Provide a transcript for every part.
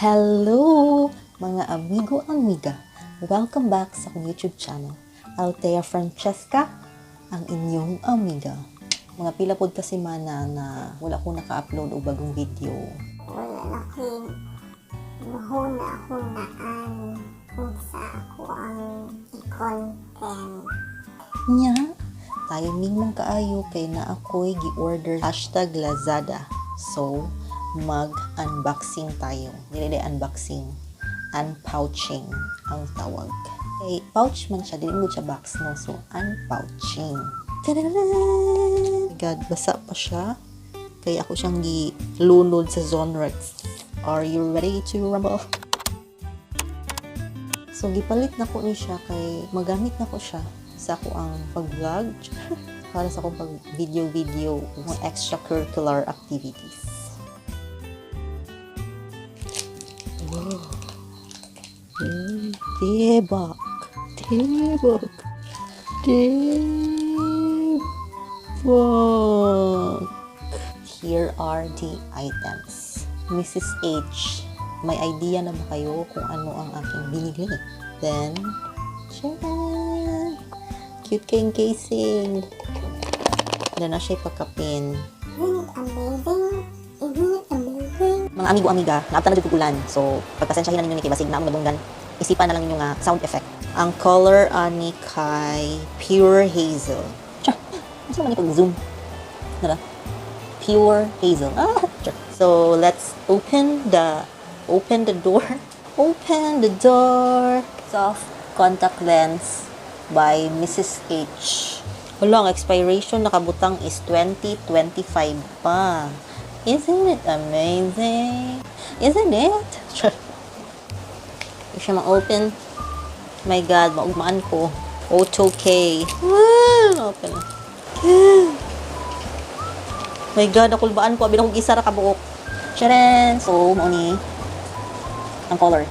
Hello, mga amigo amiga. Welcome back sa aking YouTube channel. Althea Francesca, ang inyong amiga. Mga pila pod kasi mana na wala ko naka-upload o bagong video. Wala na mahuna-hunaan kung sa ako ang i-content. Nya, timing man kaayo kay na ako'y gi-order #Lazada. So, mag-unboxing tayo. Dili unboxing, unpouching ang tawag. Kay pouch man siya, dili mo siya box, no? So, unpouching. God, basa pa siya. Kaya ako siyang gilunod sa Zonrex. Are you ready to rumble? So, gipalit na ko ni siya kay magamit na ko siya sa ako ang pag-vlog para sa akong pag-video mga extracurricular activities. Wow. Tebak. Here are the items. Mrs. H, may idea na ba kayo kung ano ang aking binili? Then, cute kayong casing. Then na siya pagkapin. Mga amigo-amiga, naabtan na dito ulan. So, pagpasensyahin na ninyo ni kay basig na ang nabunggan, isipan na lang ninyo nga sound effect. Ang color ani kay Pure Hazel. Tsa, mas naman yung zoom. Nara? Pure Hazel. So, let's open the door. Open the door. Soft contact lens by Mrs. H. Wala, ang expiration nakabutang is 2025 pa. Isn't it amazing? Isn't it? If siya ma-open, my God, maugmaan ko. Auto K. Open na. My God, nakulbaan ko. Abin akong isa ra kabuok. Charan! So, mauni. Ang color.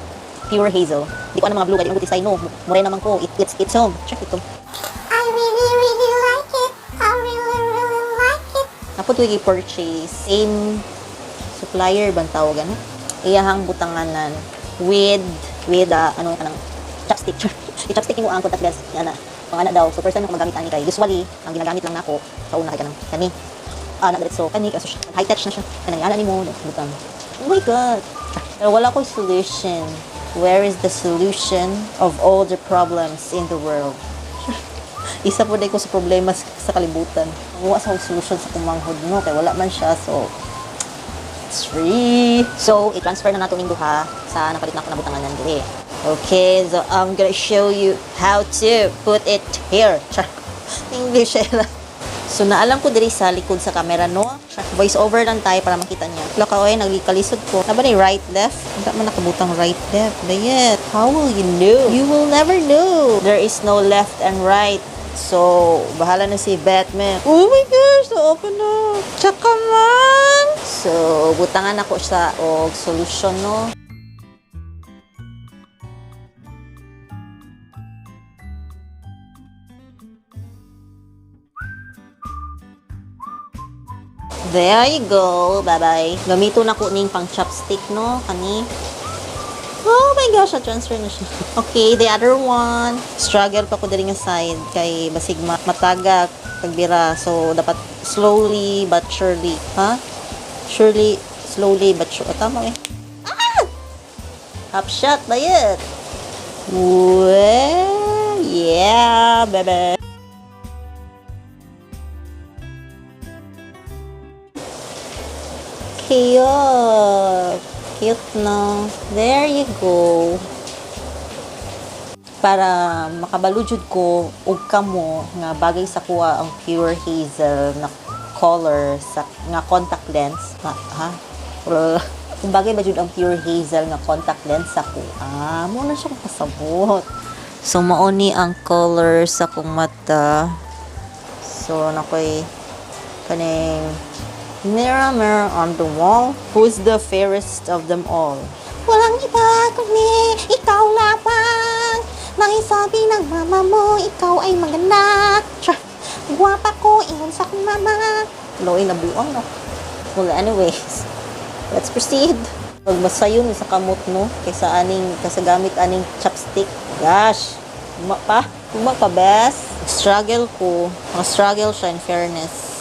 Pure Hazel. Di ko ano mga blue. Kaya di ko tisay, no. Mure naman ko. It's home. Check ito. I really like it. I really like it. Ako ito i-purchase. Same supplier bang tawagan? Iyahang butanganan with ano kanang chopstick. I-chopstick mo ang contact lens. Yan na. Pang daw. So, first time ako magamit ani kay. Usually, ang ginagamit lang nako sa una kay kanang kani. So, kani kasi high touch na siya. Kanang ana ni mo butang. Oh my God. Pero wala ko solution. Where is the solution of all the problems in the world? Isa po day ko sa problema sa kalibutan. Wala sa solution sa kumanghod no kay wala man siya. So, it's free. So, i-transfer na nato ning duha sa napalit na ako na butanganan diri. Okay, so I'm gonna show you how to put it here. English era. So, naalam ko diri sa likod sa camera, no? Voice over lang tayo para makita niya. Laka, oy, naglikalisod ko. Naba ni right, left? Hindi man nakabutang right, left. Dayet. How will you know? You will never know. There is no left and right. So, bahala na si Batman. Oh my gosh, na-open na. Tsaka man. So, butangan ako sa solution, no? There you go. Bye-bye. Gamito na ko ning pang chopstick, no? Kani. Oh my gosh, na-transfer na siya. Okay, the other one. Struggle pa ko diri nga side kay basig matagak pagbira. So, dapat slowly but surely. Ha? Surely, slowly but surely. Tama eh. Ah! Half shot ba yun? Well, yeah, baby. Cute no. There you go. Para makabalujud ko og kamo nga bagay sa kuha ang Pure Hazel na color sa nga contact lens. Kung bagay ba jud ang Pure Hazel nga contact lens sa kuha, mo na siya kasabot. So mao ni ang color sa kong mata. So nakoy kaning mirror on the wall. Who's the fairest of them all? Walang iba kundi ikaw lamang. Nakisabi ng mama mo, ikaw ay maganda. Guwapa ko, ingon sa kong mama. Loy na buang, no? Well, anyways, let's proceed. Pag masayon sa kamot no, kaysa gamit aning chopstick. Gosh, uma pa best. Struggle ko. Struggle siya in fairness.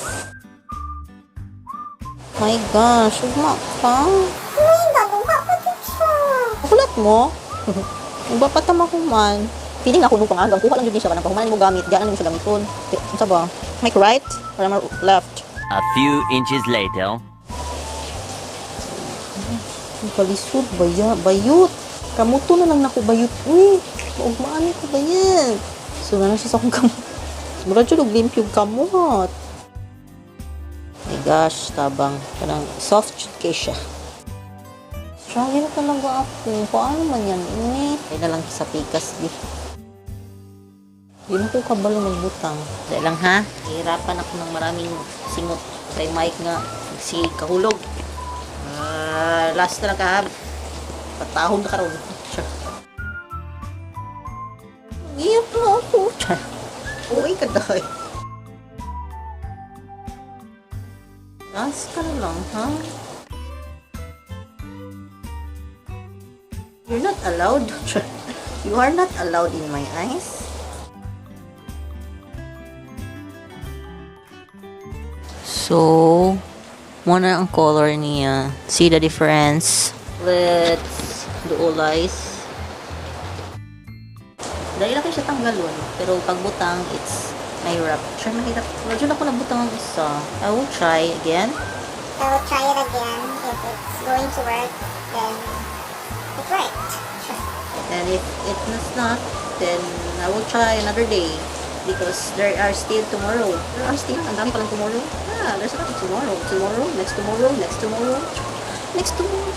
My gosh, uma pa. Uy, gagawa ko dito siya. Kulat mo. Uba pa tama ko man. Piling ako nung pangagang. Kuha lang yun siya. Kanang pahumanin mo gamit. Diyan na mo siya gamiton. Ano sa ba? Mic right? Or am I left? A few inches later. Kalisod, bayot. Kamuto na lang nako bayot. Uy, maugmaan ko bayot. So, na siya sa akong kamot. Mura dyan, limpyo kamot. My gosh, tabang. Parang soft kay siya. Struggle na talaga ako. Paano man yan? Ay na lang sa pikas, di. Di na ko kabalo magbutang. Dahil lang ha, hihirapan ako ng maraming singot. Kay Mike nga, si kahulog. Last na lang kahab. Patahon na karoon. Iyak na ako. Uy, kaday. Last ka na lang, ha? You're not allowed. You are not allowed in my eyes. So, muna ang color niya. See the difference? Let's do all eyes. Dahil lang siya tanggalon. Pero pagbutang, it's mahirap. Siya mahirap. Medyo ako nabutang ang isa. I will try again. I will try it again. If it's going to work, then it worked. And if it does not, then I will try another day. Because there are still tomorrow. There are still, ang dami palang tomorrow. There's not tomorrow. Tomorrow, next tomorrow, next tomorrow, next tomorrow.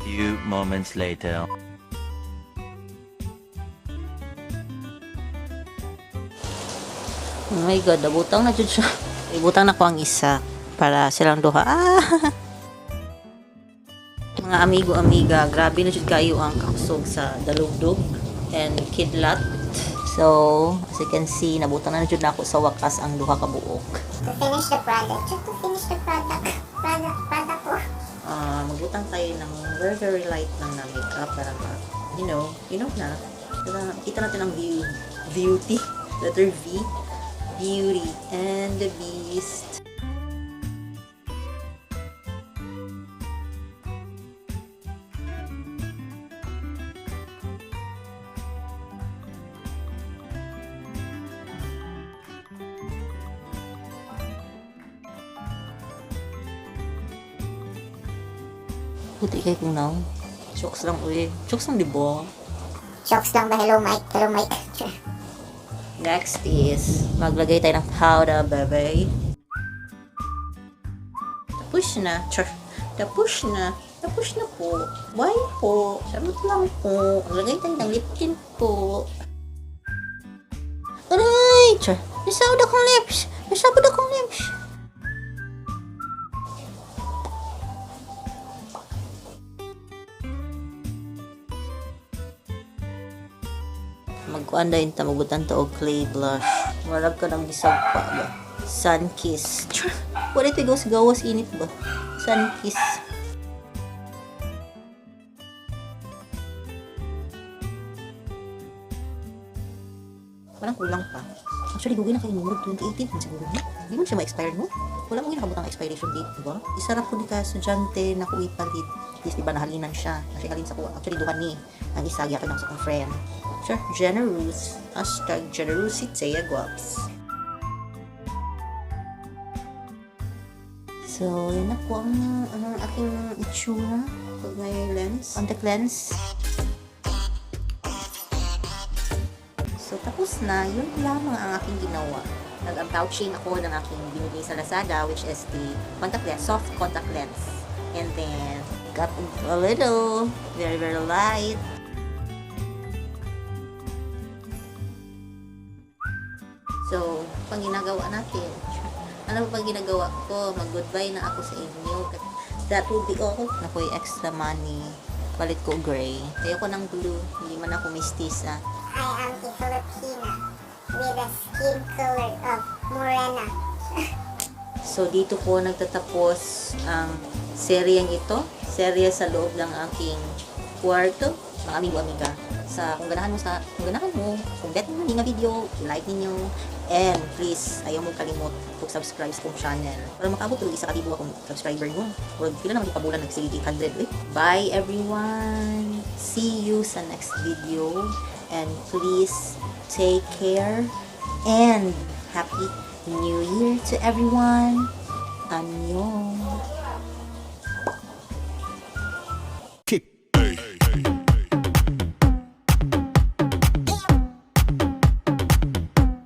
Few moments later. Oh my God, nabutang na dyan siya. Ibutang na ko ang isa para silang duha. Mga amigo-amiga, grabe na dyan kayo ang kakusog sa dalugdog and kidlat. So, as you can see, nabutang na dyan ako sa wakas ang duha ka buok. To finish the product. Just to finish the product. Product ko. Magbutang tayo ng very, very light lang na makeup para you know na. Kita natin ang beauty. Letter V. Beauty and the Beast. Puti kayo kung now. Chokes lang uwi. Chokes lang diba? Shocks lang ba? Hello, Mike. Hello, Mike. Next is, maglagay tayo ng powder, baby. Tapos na. Tapos na. Tapos na po. Why po? Sarot lang po. Maglagay tayo ng lip tint po. Aray! Nasabod akong lips. Nasabod akong lips. Magkuan dahin ta magutan to og clay blush. Marag ka ng bisag pa ba? Sun Kiss. Wala ito gawas gawas init ba? Sun Kiss. Parang kulang pa. Actually, gugay na kayo numero 2018 man siguro. Hindi mo siya ma-expire, no? Wala mo ginakabot ang expiration date, diba? Isarap ko di ka estudyante na ko ipalit. At least, diba, nahalinan siya. Kasi halin sa ko. Actually, duhan ni. Ang isa, yakin ako sa kong friend. Sure, generous. Hashtag generosity, guaps. So, yun na po ang aking itsura. Pag may lens. Contact lens. So, tapos na. Yun lamang ang aking ginawa. Nag-unpouching ako ng aking binili sa Lazada, which is the contact lens, soft contact lens. And then, got a little, very, very light. So, pang ginagawa natin. Ano pa pang ginagawa ko? Mag-goodbye na ako sa inyo. That will be all. Nakoy extra money. Palit ko gray. Ayoko ng blue. Hindi man ako mestiza. I am a Filipina with a skin color of morena. So, dito po nagtatapos ang seryeng ito. Serye sa loob ng aking kwarto, mga amigo-amiga. Kung ganahan mo, kung bet mo nga video, like ninyo, and please, ayaw mo kalimot kung subscribe sa kong channel. Para makabot ulit sa kalibo akong subscriber mo. Or pila naman yung pabulan, nagsige 800. Bye everyone! See you sa next video. And please, take care. And Happy New Year to everyone. Annyeong.